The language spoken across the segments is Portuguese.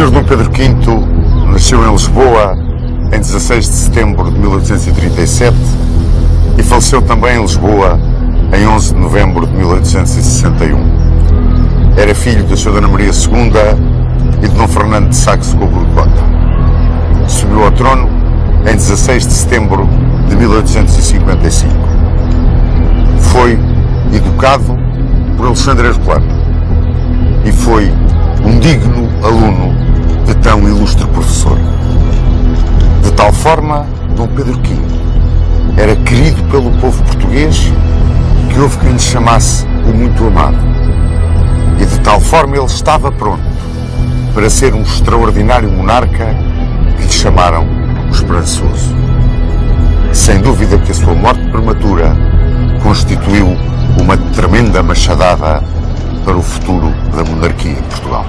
Sr. Dom Pedro V nasceu em Lisboa em 16 de setembro de 1837 e faleceu também em Lisboa em 11 de novembro de 1861. Era filho da Sra. Dona Maria II e de Dom Fernando de Saxe-Coburgo-Gotha. Subiu ao trono em 16 de setembro de 1855. Foi educado por Alexandre Herculano e foi um digno aluno de tão ilustre professor. De tal forma, Dom Pedro V era querido pelo povo português que houve quem lhe chamasse o muito amado. E de tal forma ele estava pronto para ser um extraordinário monarca que lhe chamaram o Esperançoso. Sem dúvida que a sua morte prematura constituiu uma tremenda machadada para o futuro da monarquia em Portugal.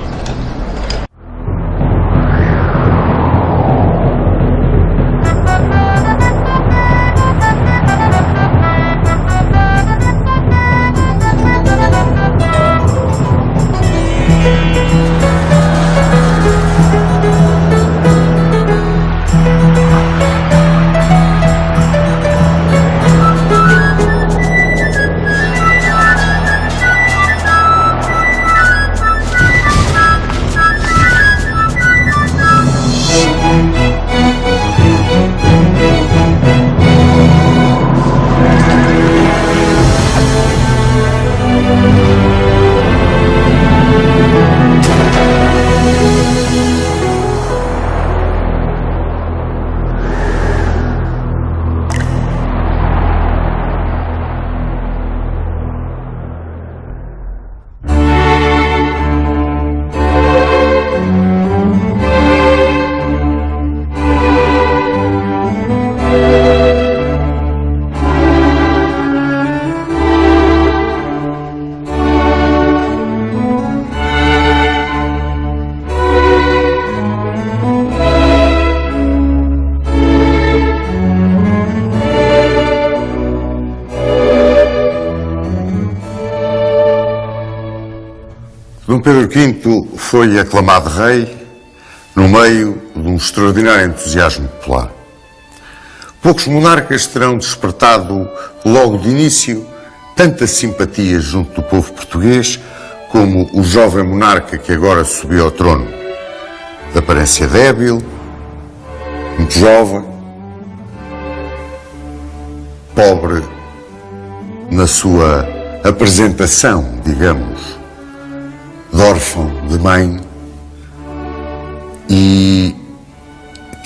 Dom Pedro V foi aclamado rei no meio de um extraordinário entusiasmo popular. Poucos monarcas terão despertado logo de início tanta simpatia junto do povo português como o jovem monarca que agora subiu ao trono. De aparência débil, muito jovem, pobre na sua apresentação, digamos, de órfão de mãe e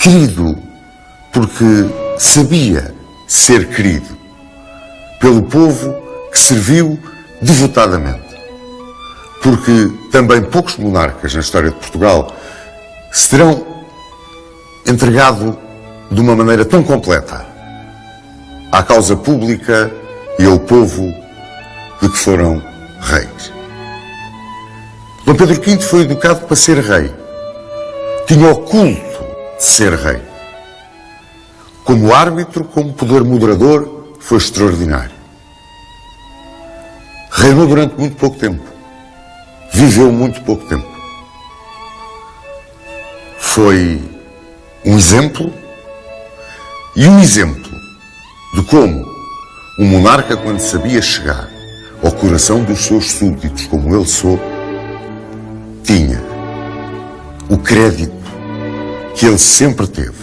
querido porque sabia ser querido pelo povo que serviu devotadamente. Porque também poucos monarcas na história de Portugal se terão entregado de uma maneira tão completa à causa pública e ao povo de que foram reis. Dom Pedro V foi educado para ser rei. Tinha o culto de ser rei. Como árbitro, como poder moderador, foi extraordinário. Reinou durante muito pouco tempo. Viveu muito pouco tempo. Foi um exemplo e um exemplo de como um monarca, quando sabia chegar ao coração dos seus súbditos, como ele soube, tinha o crédito que ele sempre teve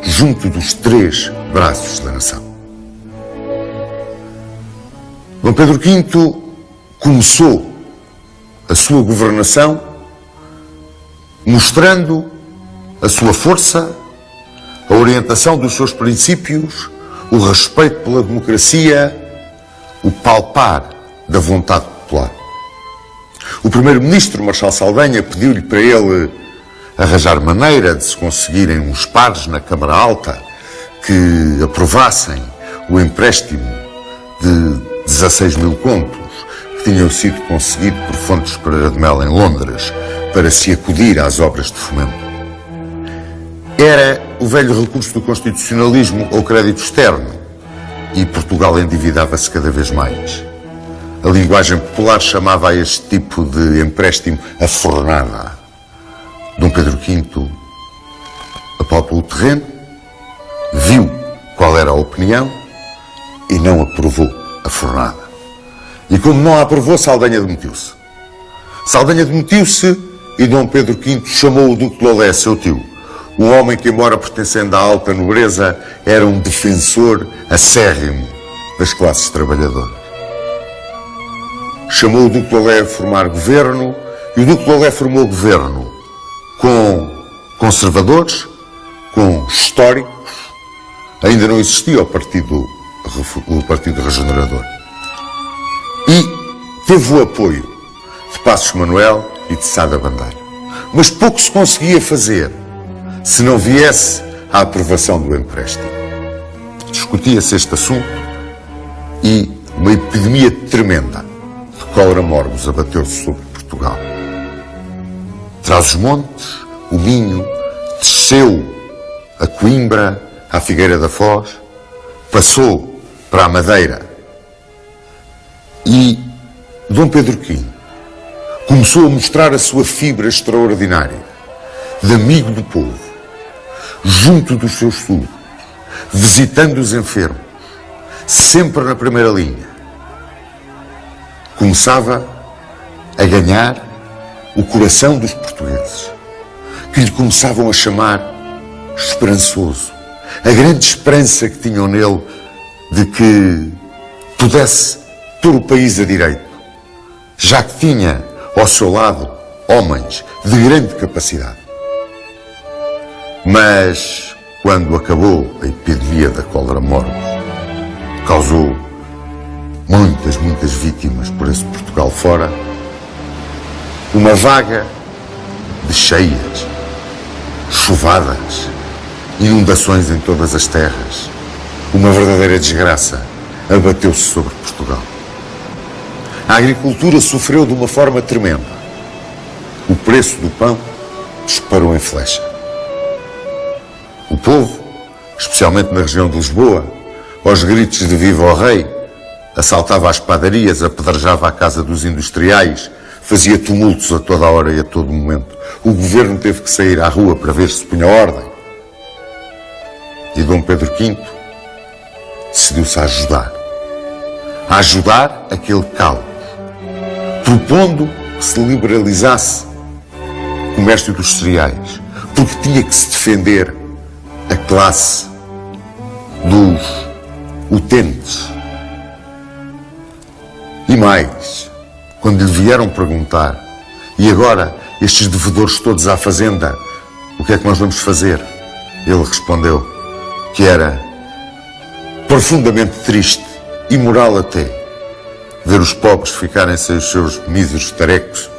junto dos três braços da nação. Dom Pedro V começou a sua governação mostrando a sua força, a orientação dos seus princípios, o respeito pela democracia, o palpar da vontade popular. O primeiro-ministro, Marchal Saldanha, pediu-lhe para ele arranjar maneira de se conseguirem uns pares na Câmara Alta que aprovassem o empréstimo de 16 mil contos que tinham sido conseguidos por Fontes Pereira de Mel em Londres para se acudir às obras de fomento. Era o velho recurso do constitucionalismo ao crédito externo e Portugal endividava-se cada vez mais. A linguagem popular chamava a este tipo de empréstimo a fornada. Dom Pedro V apalpou o terreno, viu qual era a opinião e não aprovou a fornada. E como não a aprovou, Saldanha demitiu-se. Saldanha demitiu-se e Dom Pedro V chamou o Duque de Lolé, seu tio, um homem que, embora pertencendo à alta nobreza, era um defensor acérrimo das classes trabalhadoras. Chamou o Duque de Lolé a formar governo e o Duque de Lolé formou governo com conservadores, com históricos. Ainda não existia o Partido Regenerador. E teve o apoio de Passos Manuel e de Sá da Bandeira. Mas pouco se conseguia fazer se não viesse a aprovação do empréstimo. Discutia-se este assunto e uma epidemia tremenda de cólera morbus abateu-se sobre Portugal. Trás-os-Montes, o Minho, desceu a Coimbra, à Figueira da Foz, passou para a Madeira e Dom Pedro V começou a mostrar a sua fibra extraordinária de amigo do povo, junto dos seus súditos, visitando os enfermos, sempre na primeira linha. Começava a ganhar o coração dos portugueses, que lhe começavam a chamar esperançoso. A grande esperança que tinham nele de que pudesse pôr o país a direito, já que tinha ao seu lado homens de grande capacidade. Mas, quando acabou a epidemia da cólera morbus, causou muitas vítimas por esse Portugal fora, uma vaga de cheias, chuvadas, inundações em todas as terras, uma verdadeira desgraça abateu-se sobre Portugal. A agricultura sofreu de uma forma tremenda. O preço do pão disparou em flecha. O povo, especialmente na região de Lisboa, aos gritos de viva ao rei, assaltava as padarias, apedrejava a casa dos industriais, fazia tumultos a toda a hora e a todo momento. O governo teve que sair à rua para ver se punha ordem. E Dom Pedro V decidiu-se a ajudar aquele caos, propondo que se liberalizasse o comércio dos cereais, porque tinha que se defender a classe dos utentes. E mais, quando lhe vieram perguntar, e agora estes devedores todos à fazenda, o que é que nós vamos fazer? Ele respondeu que era profundamente triste, imoral até, ver os pobres ficarem sem os seus míseros tarecos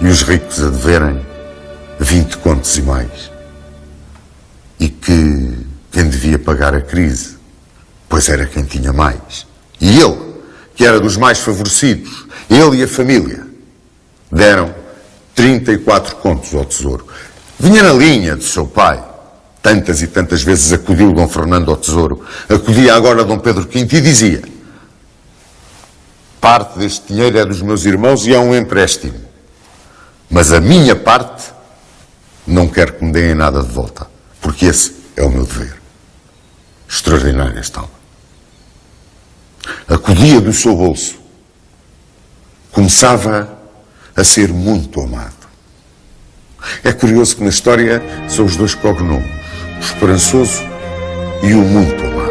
e os ricos a deverem 20 contos e mais. E que quem devia pagar a crise, pois era quem tinha mais. E ele, que era dos mais favorecidos, ele e a família, deram 34 contos ao tesouro. Vinha na linha do seu pai. Tantas e tantas vezes acudiu Dom Fernando ao tesouro, acudia agora Dom Pedro V e dizia: parte deste dinheiro é dos meus irmãos e é um empréstimo, mas a minha parte não quero que me deem nada de volta, porque esse é o meu dever. Extraordinária esta alma. Acudia do seu bolso, começava a ser muito amado. É curioso que na história são os dois cognomes, o esperançoso e o muito amado.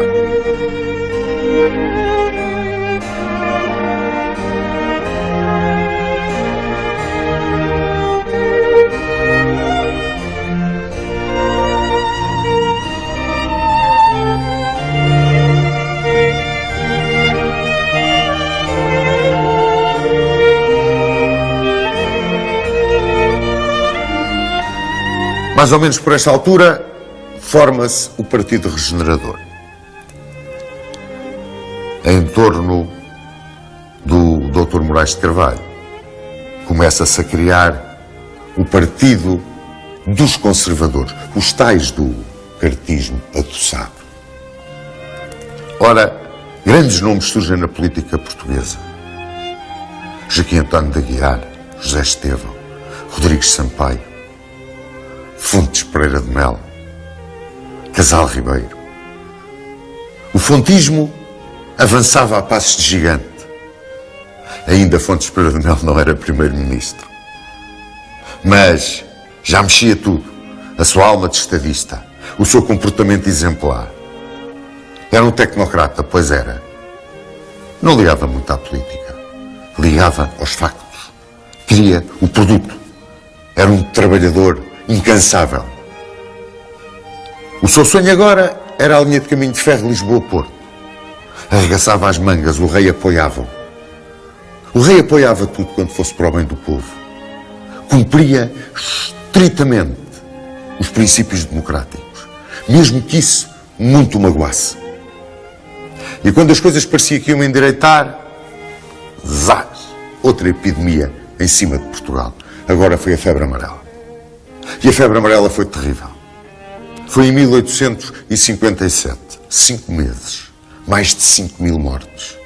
Mais ou menos por esta altura, forma-se o Partido Regenerador. Em torno do Dr. Moraes de Carvalho, começa-se a criar o Partido dos Conservadores, os tais do cartismo adoçado. Ora, grandes nomes surgem na política portuguesa. Joaquim António de Aguiar, José Estevão, Rodrigues Sampaio, Fontes Pereira de Melo, Casal Ribeiro. O fontismo avançava a passos de gigante. Ainda Fontes Pereira de Melo não era primeiro-ministro. Mas já mexia tudo. A sua alma de estadista, o seu comportamento exemplar. Era um tecnocrata, pois era. Não ligava muito à política. Ligava aos factos. Queria o produto. Era um trabalhador incansável. O seu sonho agora era a linha de caminho de ferro Lisboa-Porto. Arregaçava as mangas, o rei apoiava-o. O rei apoiava tudo quanto fosse para o bem do povo. Cumpria estritamente os princípios democráticos, mesmo que isso muito o magoasse. E quando as coisas pareciam que iam endireitar, zás, outra epidemia em cima de Portugal. Agora foi a febre amarela. E a febre amarela foi terrível. Foi em 1857, 5 meses, mais de 5.000 mortos.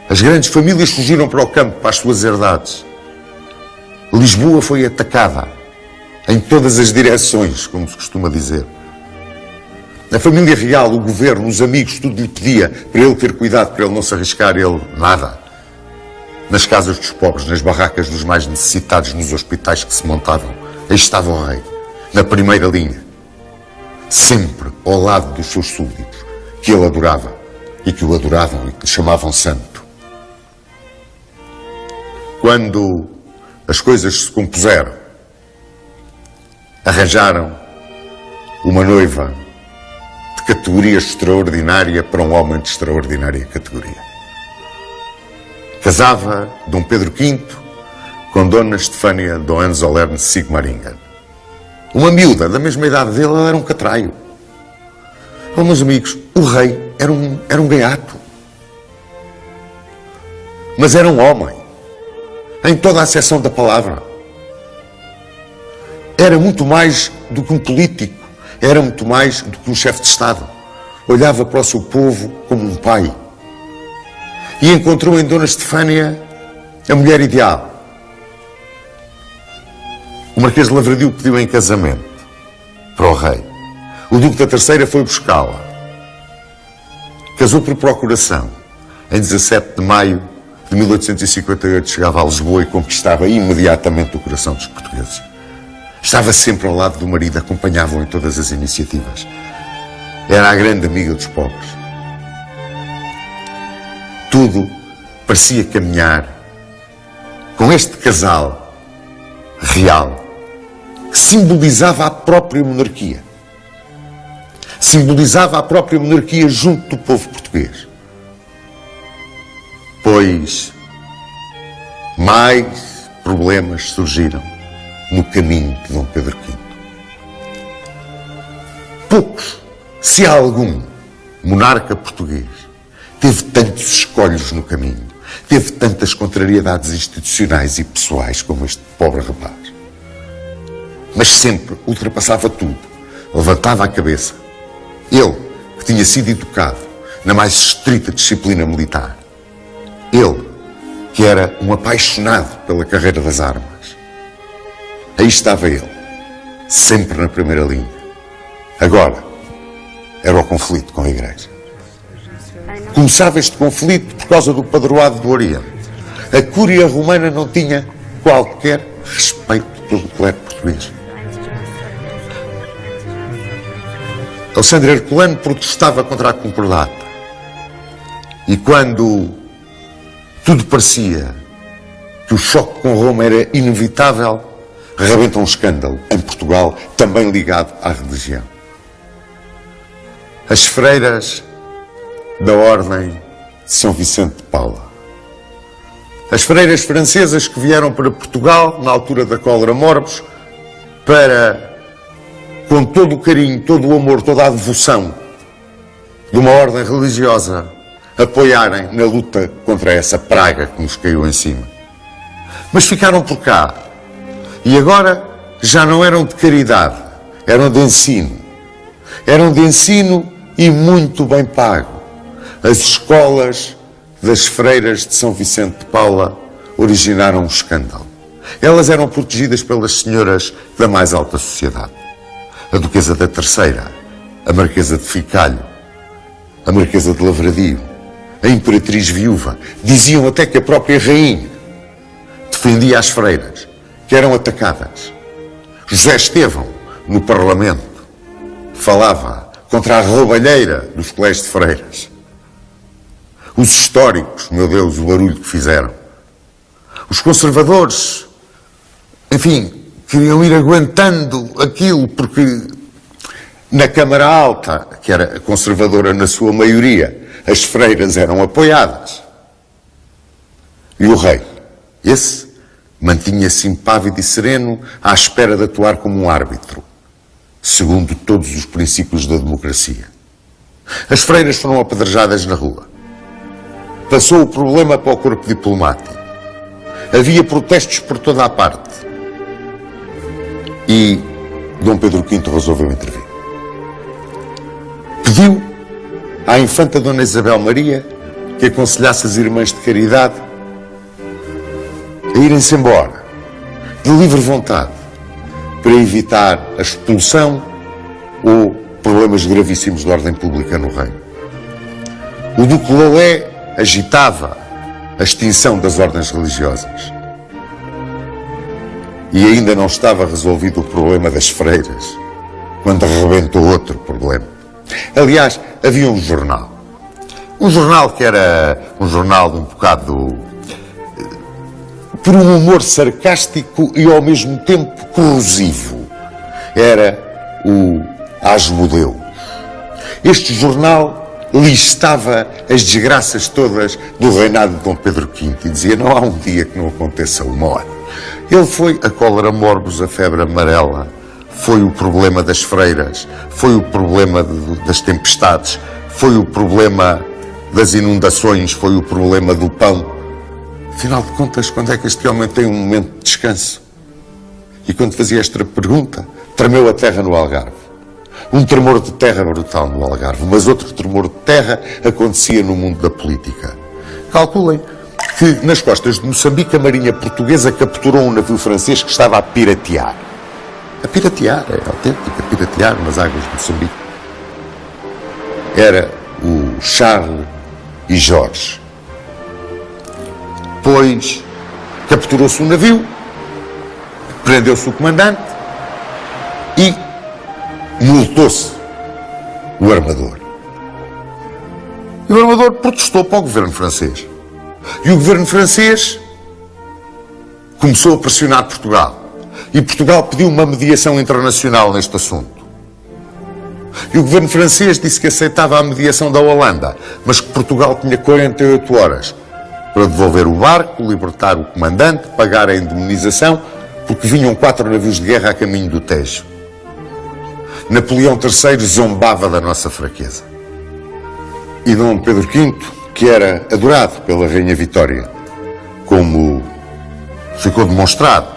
As grandes famílias fugiram para o campo, para as suas herdades. Lisboa foi atacada em todas as direções, como se costuma dizer. A família real, o governo, os amigos, tudo lhe pedia para ele ter cuidado, para ele não se arriscar, ele nada. Nas casas dos pobres, nas barracas dos mais necessitados, nos hospitais que se montavam, aí estava o rei, na primeira linha, sempre ao lado dos seus súbditos, que ele adorava, e que o adoravam e que lhe chamavam santo. Quando as coisas se compuseram, arranjaram uma noiva de categoria extraordinária para um homem de extraordinária categoria. Casava Dom Pedro V com Dona Estefânia de Hohenzollern-Sigmaringen. Uma miúda da mesma idade dele, ela era um catraio. Oh, meus amigos, o rei era um gaiato. Mas era um homem, em toda a acessão da palavra. Era muito mais do que um político, era muito mais do que um chefe de Estado. Olhava para o seu povo como um pai. E encontrou em Dona Estefânia a mulher ideal. O Marquês de Lavradio pediu em casamento para o rei. O Duque da Terceira foi buscá-la. Casou por procuração. Em 17 de maio de 1858 chegava a Lisboa e conquistava imediatamente o coração dos portugueses. Estava sempre ao lado do marido, acompanhava-o em todas as iniciativas. Era a grande amiga dos pobres. Tudo parecia caminhar com este casal real que simbolizava a própria monarquia. Simbolizava a própria monarquia junto do povo português. Pois mais problemas surgiram no caminho de Dom Pedro V. Poucos, se há algum, monarca português teve tantos escolhos no caminho, teve tantas contrariedades institucionais e pessoais como este pobre rapaz. Mas sempre ultrapassava tudo, levantava a cabeça. Ele, que tinha sido educado na mais estrita disciplina militar. Ele, que era um apaixonado pela carreira das armas. Aí estava ele, sempre na primeira linha. Agora, era o conflito com a Igreja. Começava este conflito por causa do padroado do Oriente. A Cúria Romana não tinha qualquer respeito pelo clero português. Alexandre Herculano protestava contra a concordata. E quando tudo parecia que o choque com Roma era inevitável, rebenta um escândalo em Portugal, também ligado à religião. As freiras da Ordem de São Vicente de Paula. As freiras francesas que vieram para Portugal, na altura da cólera morbus, para, com todo o carinho, todo o amor, toda a devoção de uma ordem religiosa, apoiarem na luta contra essa praga que nos caiu em cima. Mas ficaram por cá. E agora já não eram de caridade, eram de ensino. Eram de ensino e muito bem pago. As escolas das freiras de São Vicente de Paula originaram um escândalo. Elas eram protegidas pelas senhoras da mais alta sociedade. A Duquesa da Terceira, a Marquesa de Ficalho, a Marquesa de Lavradio, a Imperatriz Viúva. Diziam até que a própria rainha defendia as freiras, que eram atacadas. José Estevão, no Parlamento, falava contra a roubalheira dos colégios de freiras. Os históricos, meu Deus, o barulho que fizeram. Os conservadores, enfim, queriam ir aguentando aquilo, porque na Câmara Alta, que era conservadora na sua maioria, as freiras eram apoiadas. E o rei, esse, mantinha-se impávido e sereno à espera de atuar como um árbitro, segundo todos os princípios da democracia. As freiras foram apedrejadas na rua. Passou o problema para o corpo diplomático. Havia protestos por toda a parte. E Dom Pedro V resolveu intervir. Pediu à infanta Dona Isabel Maria que aconselhasse as irmãs de caridade a irem-se embora, de livre vontade, para evitar a expulsão ou problemas gravíssimos de ordem pública no reino. O Duque Lolé agitava a extinção das ordens religiosas. E ainda não estava resolvido o problema das freiras, quando arrebentou outro problema. Aliás, havia um jornal. Um jornal que era um jornal um bocado por um humor sarcástico e ao mesmo tempo corrosivo. Era o Asmodeu. Este jornal listava as desgraças todas do reinado de Dom Pedro V e dizia: não há um dia que não aconteça uma hora. Ele foi a cólera morbus, a febre amarela, foi o problema das freiras, foi o problema das tempestades, foi o problema das inundações, foi o problema do pão. Afinal de contas, quando é que este homem tem um momento de descanso? E quando fazia esta pergunta, tremeu a terra no Algarve. Um tremor de terra brutal no Algarve, mas outro tremor de terra acontecia no mundo da política. Calculem que nas costas de Moçambique a marinha portuguesa capturou um navio francês que estava a piratear. A piratear, é autêntico, a piratear nas águas de Moçambique. Era o Charles e Jorge. Depois capturou-se o navio, prendeu-se o comandante e multou-se o armador. E o armador protestou para o governo francês. E o governo francês começou a pressionar Portugal. E Portugal pediu uma mediação internacional neste assunto. E o governo francês disse que aceitava a mediação da Holanda, mas que Portugal tinha 48 horas para devolver o barco, libertar o comandante, pagar a indemnização, porque vinham 4 navios de guerra a caminho do Tejo. Napoleão III zombava da nossa fraqueza. E Dom Pedro V, que era adorado pela Rainha Vitória, como ficou demonstrado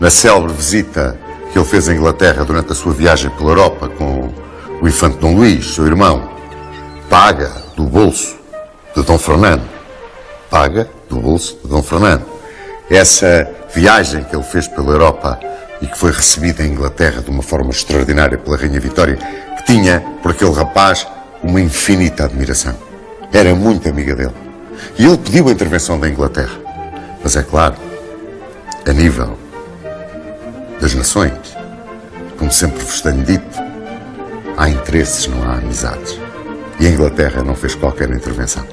na célebre visita que ele fez à Inglaterra durante a sua viagem pela Europa com o infante Dom Luís, seu irmão, paga do bolso de Dom Fernando. Paga do bolso de Dom Fernando. Essa viagem que ele fez pela Europa e que foi recebida em Inglaterra de uma forma extraordinária pela Rainha Vitória, que tinha, por aquele rapaz, uma infinita admiração. Era muito amiga dele. E ele pediu a intervenção da Inglaterra. Mas é claro, a nível das nações, como sempre vos tenho dito, há interesses, não há amizades. E a Inglaterra não fez qualquer intervenção.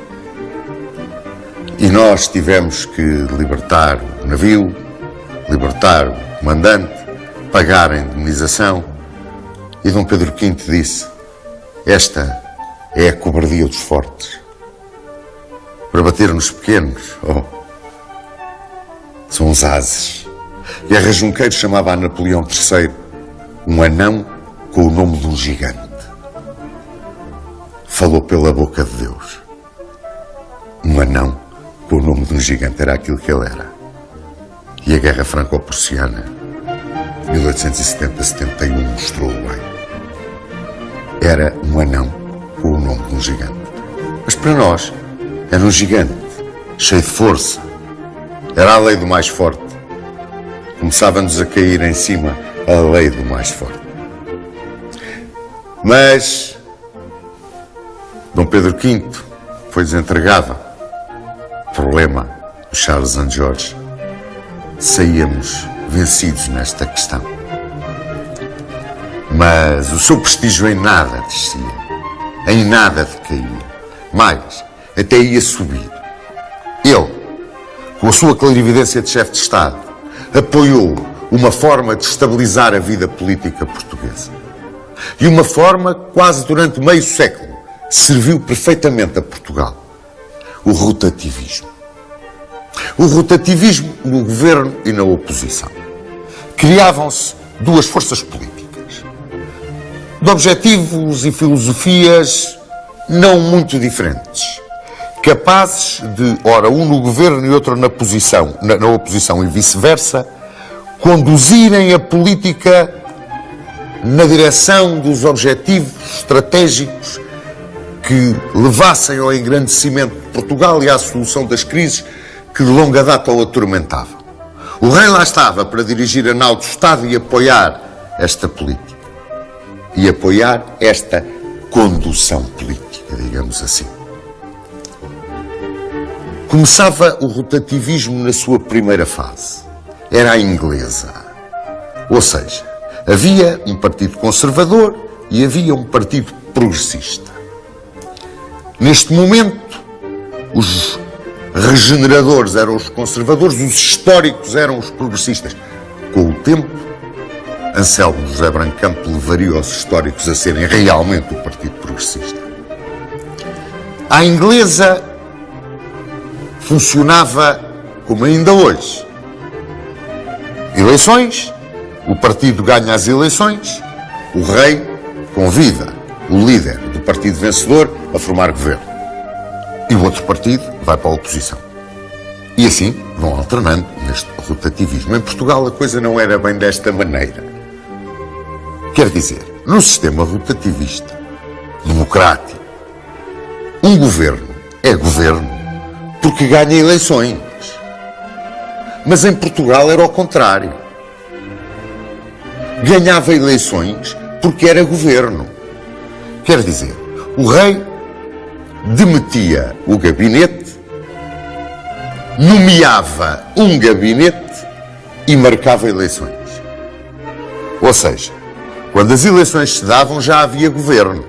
E nós tivemos que libertar o navio, libertar o comandante, pagar a indemnização. E Dom Pedro V disse: esta é a cobardia dos fortes. Para bater nos pequenos, são os ases. Guerra Junqueiro chamava a Napoleão III um anão com o nome de um gigante. Falou pela boca de Deus. Um anão com o nome de um gigante, era aquilo que ele era. E a Guerra Franco-Prussiana, 1870-71, mostrou bem. Era um anão com o nome de um gigante. Mas para nós, era um gigante, cheio de força. Era a lei do mais forte. começava-nos a cair em cima a lei do mais forte. Mas Dom Pedro V foi desentregado. Problema do Charles and George. Saíamos vencidos nesta questão. Mas o seu prestígio em nada descia, em nada decaía. Mais, até ia subir. Ele, com a sua clarividência de chefe de Estado, apoiou uma forma de estabilizar a vida política portuguesa. E uma forma, quase durante meio século, serviu perfeitamente a Portugal. O rotativismo. O rotativismo no governo e na oposição. Criavam-se duas forças políticas, de objetivos e filosofias não muito diferentes, capazes de, ora um no governo e outro na oposição e vice-versa, conduzirem a política na direção dos objetivos estratégicos que levassem ao engrandecimento de Portugal e à solução das crises que de longa data o atormentavam. O rei lá estava para dirigir a nau do Estado e apoiar esta política. E apoiar esta condução política, digamos assim. Começava o rotativismo na sua primeira fase. Era a inglesa. Ou seja, havia um partido conservador e havia um partido progressista. Neste momento, os regeneradores eram os conservadores, os históricos eram os progressistas. Com o tempo, Anselmo José Branco Campo levaria os históricos a serem realmente o Partido Progressista. A inglesa funcionava como ainda hoje. Eleições, o partido ganha as eleições, o rei convida o líder do partido vencedor a formar governo. E o outro partido vai para a oposição. E assim vão alternando neste rotativismo. Em Portugal a coisa não era bem desta maneira. Quer dizer, no sistema rotativista, democrático, um governo é governo porque ganha eleições. Mas em Portugal era ao contrário. Ganhava eleições porque era governo. Quer dizer, o rei demitia o gabinete, nomeava um gabinete e marcava eleições. Ou seja, quando as eleições se davam já havia governo.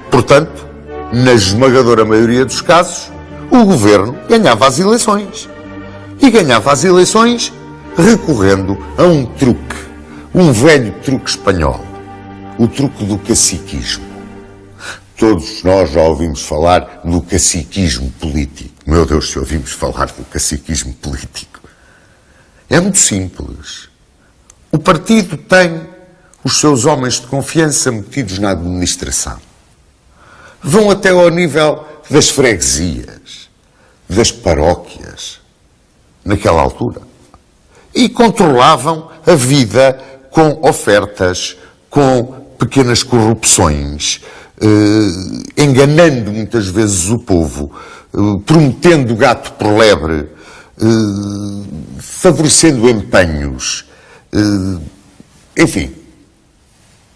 Portanto, na esmagadora maioria dos casos, o governo ganhava as eleições. E ganhava as eleições recorrendo a um truque, um velho truque espanhol, o truque do caciquismo. Todos nós já ouvimos falar do caciquismo político. Meu Deus, se ouvimos falar do caciquismo político. É muito simples. O partido tem os seus homens de confiança metidos na administração. Vão até ao nível das freguesias, das paróquias, naquela altura. E controlavam a vida com ofertas, com pequenas corrupções, enganando muitas vezes o povo, prometendo gato por lebre, favorecendo empenhos, enfim,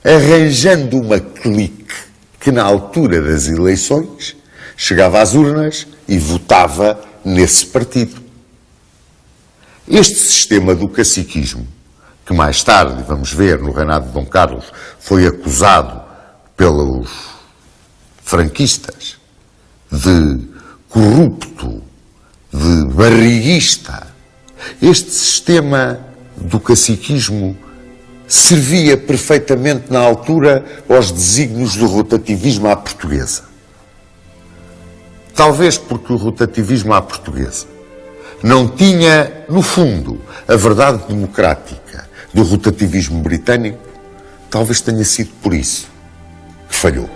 arranjando uma clique que na altura das eleições chegava às urnas e votava nesse partido. Este sistema do caciquismo, que mais tarde, vamos ver, no reinado de Dom Carlos, foi acusado pelos franquistas de corrupto, de barriguista. Este sistema do caciquismo servia perfeitamente na altura aos desígnios do rotativismo à portuguesa. Talvez porque o rotativismo à portuguesa não tinha, no fundo, a verdade democrática do rotativismo britânico, talvez tenha sido por isso que falhou.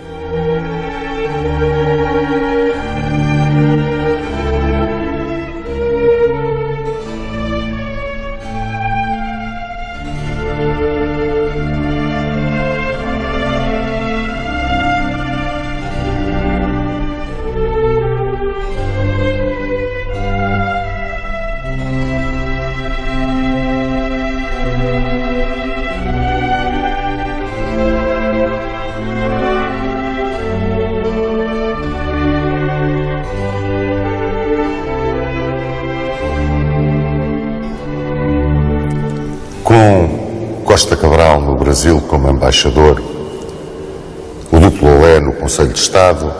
Com Costa Cabral no Brasil como embaixador, o Duque Lolé no Conselho de Estado,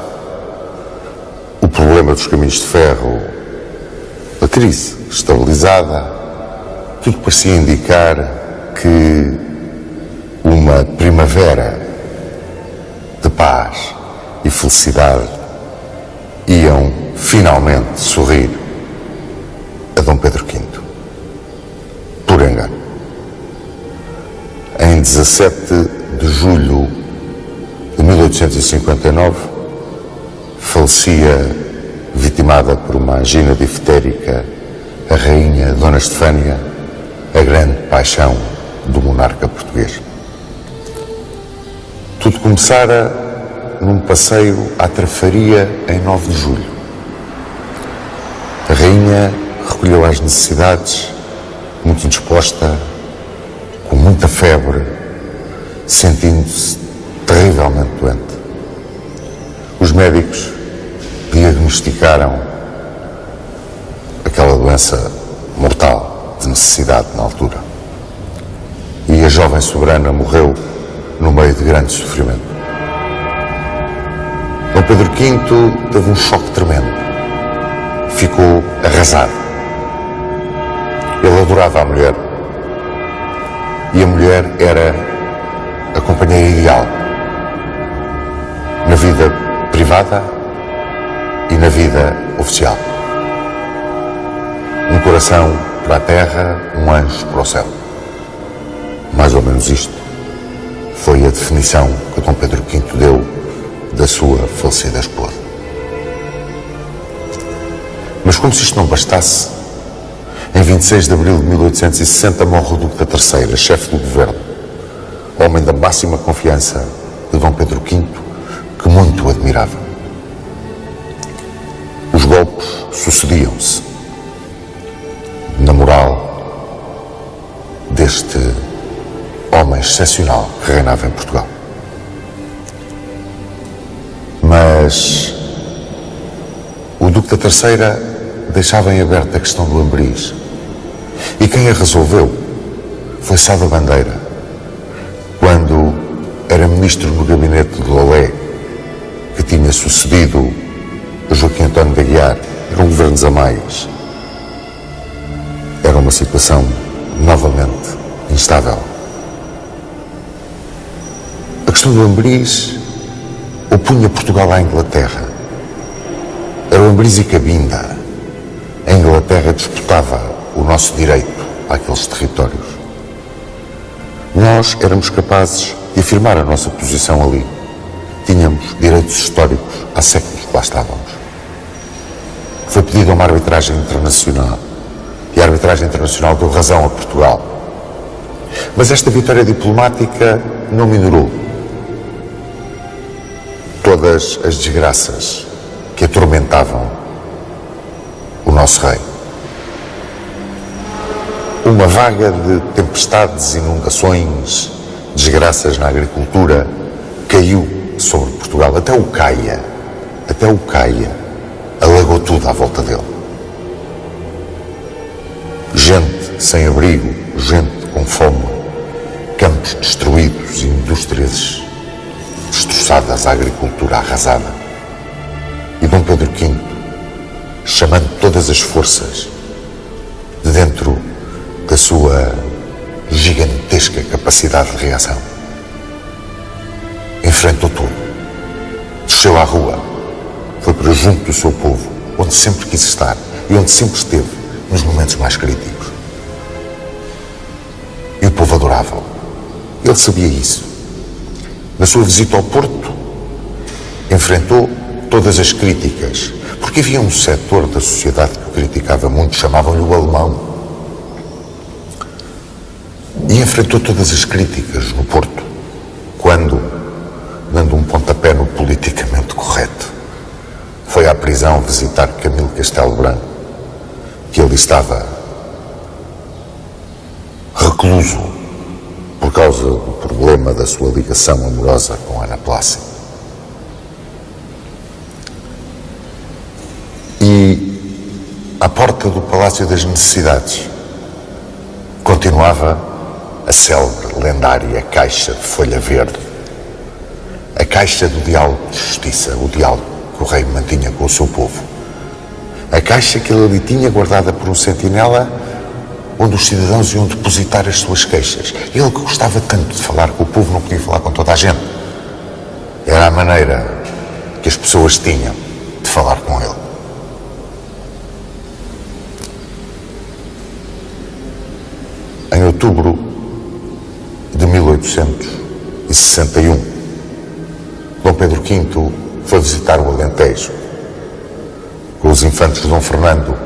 o problema dos caminhos de ferro, a crise estabilizada, tudo parecia indicar que uma primavera de paz e felicidade iam finalmente sorrir a Dom Pedro V. Por engano. Em 17 de julho de 1859, falecia, vitimada por uma angina diftérica, a rainha Dona Estefânia, a grande paixão do monarca português. Tudo começara num passeio à Trafaria em 9 de julho. A rainha recolheu as necessidades, muito indisposta, com muita febre, sentindo-se terrivelmente doente. Os médicos diagnosticaram aquela doença mortal de necessidade na altura. E a jovem soberana morreu no meio de grande sofrimento. Dom Pedro V teve um choque tremendo. Ficou arrasado. Ele adorava a mulher. E a mulher era a companheira ideal na vida privada e na vida oficial. Um coração para a terra, um anjo para o céu. Mais ou menos isto foi a definição que Dom Pedro V deu da sua falecida esposa. Mas como se isto não bastasse, em 26 de abril de 1860 morre o Duque da Terceira, chefe do governo, homem da máxima confiança de Dom Pedro V, que muito admirava. Os golpes sucediam-se na moral deste homem excepcional que reinava em Portugal. Mas o Duque da Terceira deixava em aberto a questão do Ambriz. E quem a resolveu foi Sá da Bandeira, quando era ministro no gabinete de Lolé, que tinha sucedido a Joaquim António de Aguiar. Eram governos a mais. Era uma situação novamente instável. A questão do Ambriz opunha Portugal à Inglaterra. Era o Ambriz e Cabinda. A Inglaterra disputava o nosso direito àqueles territórios. Nós éramos capazes de afirmar a nossa posição ali. Tínhamos direitos históricos há séculos que lá estávamos. Foi pedido uma arbitragem internacional e a arbitragem internacional deu razão a Portugal. Mas esta vitória diplomática não minorou todas as desgraças que atormentavam o nosso rei. Uma vaga de tempestades, inundações, desgraças na agricultura caiu sobre Portugal. Até o Caia alagou tudo à volta dele. Gente sem abrigo, gente com fome, campos destruídos, indústrias destroçadas, a agricultura arrasada. E Dom Pedro V, chamando todas as forças de dentro da sua gigantesca capacidade de reação, enfrentou tudo, desceu à rua, foi para junto do seu povo, onde sempre quis estar e onde sempre esteve nos momentos mais críticos. E o povo adorava-o. Ele sabia isso. Na sua visita ao Porto, enfrentou todas as críticas, porque havia um setor da sociedade que o criticava muito, chamavam-lhe o alemão. E enfrentou todas as críticas no Porto, quando, dando um pontapé no politicamente correto, foi à prisão visitar Camilo Castelo Branco, que ele estava recluso por causa do problema da sua ligação amorosa com Ana Plácido. E à porta do Palácio das Necessidades continuava a célebre, lendária caixa de folha verde, a caixa do diálogo de justiça, o diálogo que o rei mantinha com o seu povo. A caixa que ele ali tinha guardada por um sentinela, onde os cidadãos iam depositar as suas queixas. Ele que gostava tanto de falar com o povo, não podia falar com toda a gente. Era a maneira que as pessoas tinham de falar com ele. Em outubro de 1861, Dom Pedro V foi visitar o Alentejo com os infantes Dom Fernando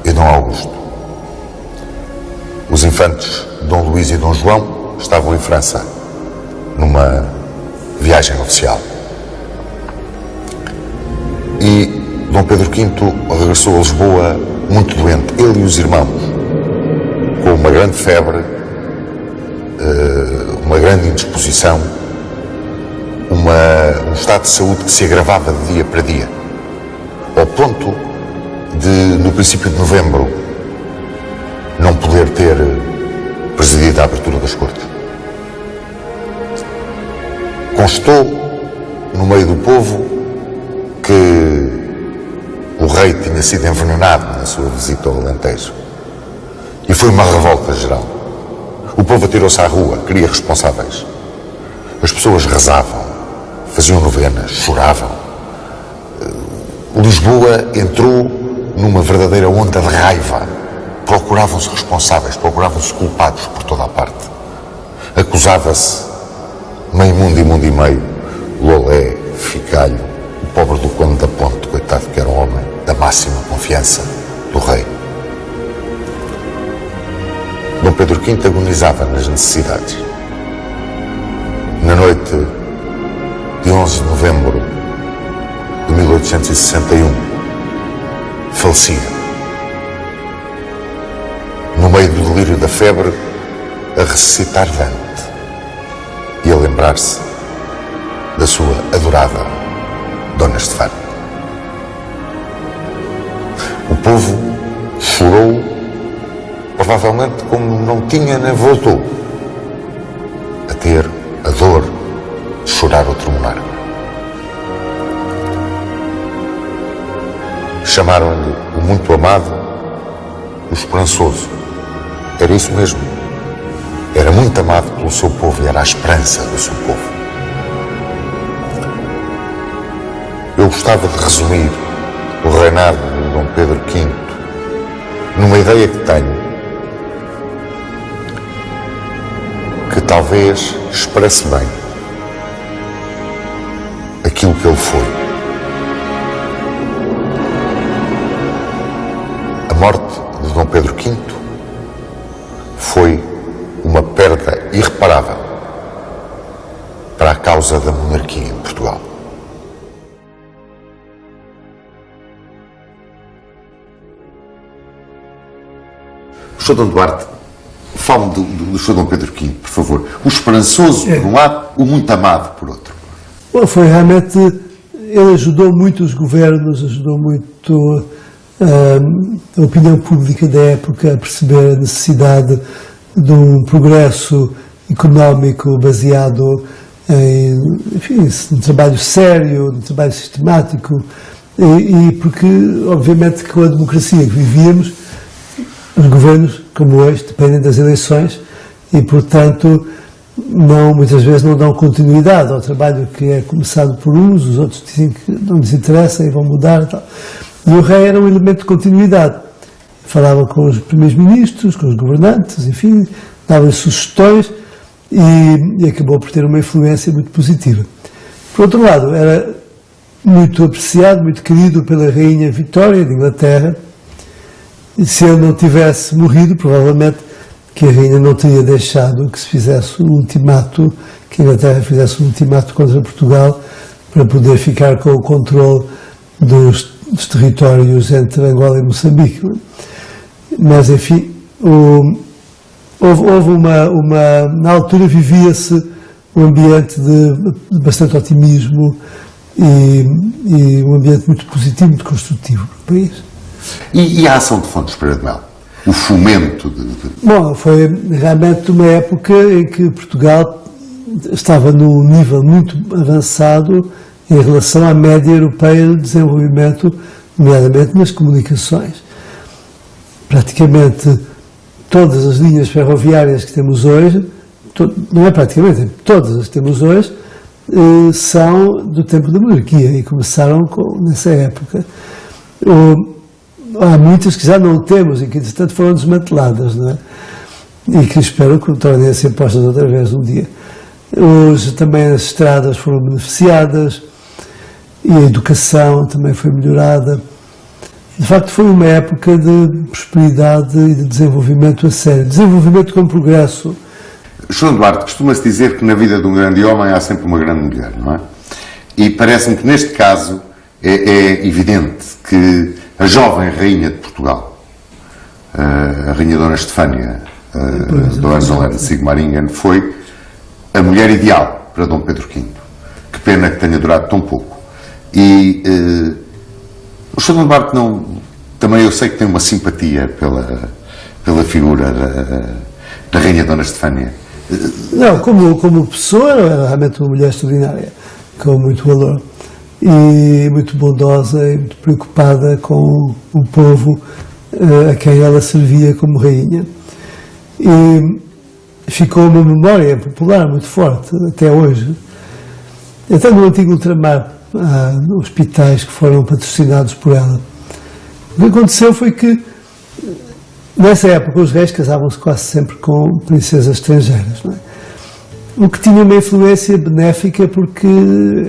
e Dom Augusto. Os infantes Dom Luís e Dom João estavam em França, numa viagem oficial. E Dom Pedro V regressou a Lisboa muito doente, ele e os irmãos, com uma grande febre, uma grande indisposição, um estado de saúde que se agravava de dia para dia, ao ponto de, no princípio de novembro, não poder ter presidido a abertura das Cortes. Constou, no meio do povo, que o rei tinha sido envenenado na sua visita ao Alentejo. E foi uma revolta geral. O povo atirou-se à rua, queria responsáveis. As pessoas rezavam, faziam novenas, choravam. Lisboa entrou numa verdadeira onda de raiva. Procuravam-se responsáveis, procuravam-se culpados por toda a parte. Acusava-se meio mundo e meio, Lolé, Ficalho, o pobre do Conde da Ponte, coitado que era um homem da máxima confiança do rei. Dom Pedro V agonizava nas necessidades. Na noite de 11 de novembro de 1861, falecia. No meio do delírio da febre, a ressuscitar Dante e a lembrar-se da sua adorada Dona Estefânia. O povo chorou, provavelmente como não tinha nem voltou a ter a dor de chorar outro monarca. Chamaram-lhe o muito amado, o esperançoso. Era isso mesmo. Era muito amado pelo seu povo e era a esperança do seu povo. Eu gostava de resumir o reinado de Dom Pedro V numa ideia que tenho, que talvez expresse bem aquilo que ele foi. A morte de Dom Pedro V foi uma perda irreparável para a causa da monarquia em Portugal. Sr. Dom Duarte, fale do Sr. Dom Pedro V, por favor. O esperançoso por um lado, o muito amado por outro. Bom, foi realmente, ele ajudou muito os governos, ajudou muito a opinião pública da época a perceber a necessidade de um progresso económico baseado em, enfim, um trabalho sério, um trabalho sistemático, e porque, obviamente, com a democracia que vivíamos, os governos, como hoje, dependem das eleições e, portanto, muitas vezes não dão continuidade ao trabalho que é começado por uns, os outros dizem que não lhes interessa e vão mudar e tal. E o rei era um elemento de continuidade. Falava com os primeiros-ministros, com os governantes, enfim, dava sugestões e acabou por ter uma influência muito positiva. Por outro lado, era muito apreciado, muito querido pela Rainha Vitória de Inglaterra. E se ele não tivesse morrido, provavelmente que a Rainha não teria deixado que se fizesse um ultimato, que a Inglaterra fizesse um ultimato contra Portugal para poder ficar com o controle dos territórios entre Angola e Moçambique. Mas, enfim, houve na altura vivia-se um ambiente de bastante otimismo e um ambiente muito positivo, muito construtivo para o país. E a ação de Fontes Pereira de Melo? o fomento Bom, foi realmente uma época em que Portugal estava num nível muito avançado em relação à média europeia de desenvolvimento, nomeadamente nas comunicações. Praticamente todas as linhas ferroviárias que temos hoje, não é praticamente, todas as que temos hoje, são do tempo da monarquia e começaram nessa época. Há muitas que já não temos e que, entretanto, foram desmanteladas, não é? E que espero que tornem a ser postas outra vez um dia. Hoje também as estradas foram beneficiadas e a educação também foi melhorada. De facto, foi uma época de prosperidade e de desenvolvimento a sério. Desenvolvimento com progresso. João Duarte, costuma-se dizer que na vida de um grande homem há sempre uma grande mulher, não é? E parece-me que neste caso é evidente que a jovem rainha de Portugal, a rainha Dona Estefânia do Hohenzollern Sigmaringen, foi a mulher ideal para Dom Pedro V. Que pena que tenha durado tão pouco. E o Sr. Dom Duarte também eu sei que tem uma simpatia pela figura da rainha Dona Estefânia. Não, como pessoa, era realmente uma mulher extraordinária, com muito valor e muito bondosa e muito preocupada com o povo a quem ela servia como rainha. E ficou uma memória popular muito forte até hoje. Até no antigo ultramar há hospitais que foram patrocinados por ela. O que aconteceu foi que nessa época os reis casavam-se quase sempre com princesas estrangeiras, não é? O que tinha uma influência benéfica porque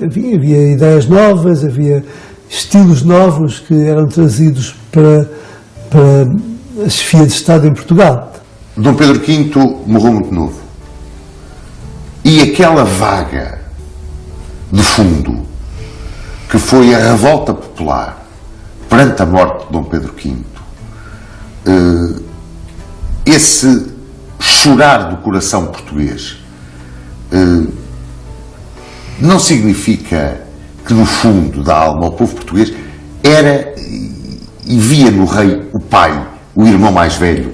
havia ideias novas, havia estilos novos que eram trazidos para a chefia de Estado em Portugal. Dom Pedro V morreu muito novo. E aquela vaga de fundo que foi a revolta popular perante a morte de Dom Pedro V, esse chorar do coração português não significa que no fundo da alma o povo português era e via no rei o pai, o irmão mais velho.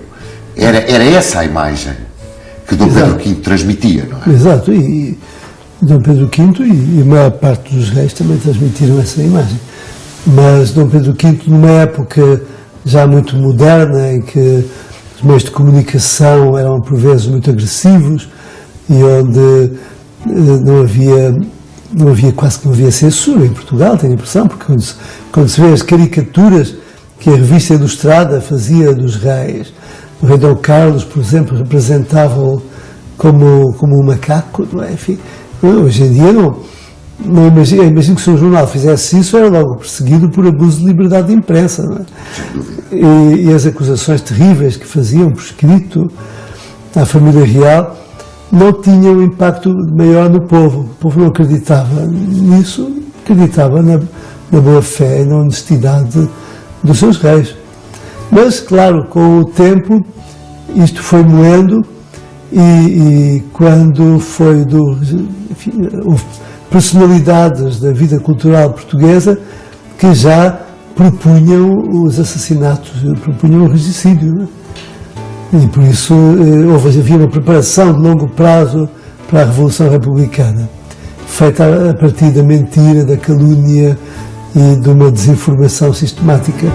Era essa a imagem que Dom Pedro V transmitia, não é? Exato, e Dom Pedro V e a maior parte dos reis também transmitiram essa imagem. Mas Dom Pedro V, numa época já muito moderna, em que os meios de comunicação eram por vezes muito agressivos e onde quase que não havia censura em Portugal, tenho a impressão, porque quando se vê as caricaturas que a revista Ilustrada fazia dos reis, o rei Dom Carlos, por exemplo, representava-o como um macaco, não é? Enfim, hoje em dia não imagino que se um jornal fizesse isso, era logo perseguido por abuso de liberdade de imprensa, não é? E as acusações terríveis que faziam por escrito à família real não tinham um impacto maior no povo. O povo não acreditava nisso, acreditava na boa-fé e na honestidade dos seus reis. Mas, claro, com o tempo, isto foi moendo e quando houve personalidades da vida cultural portuguesa que já propunham os assassinatos, propunham o regicídio, não é? E por isso havia uma preparação de longo prazo para a Revolução Republicana, feita a partir da mentira, da calúnia e de uma desinformação sistemática.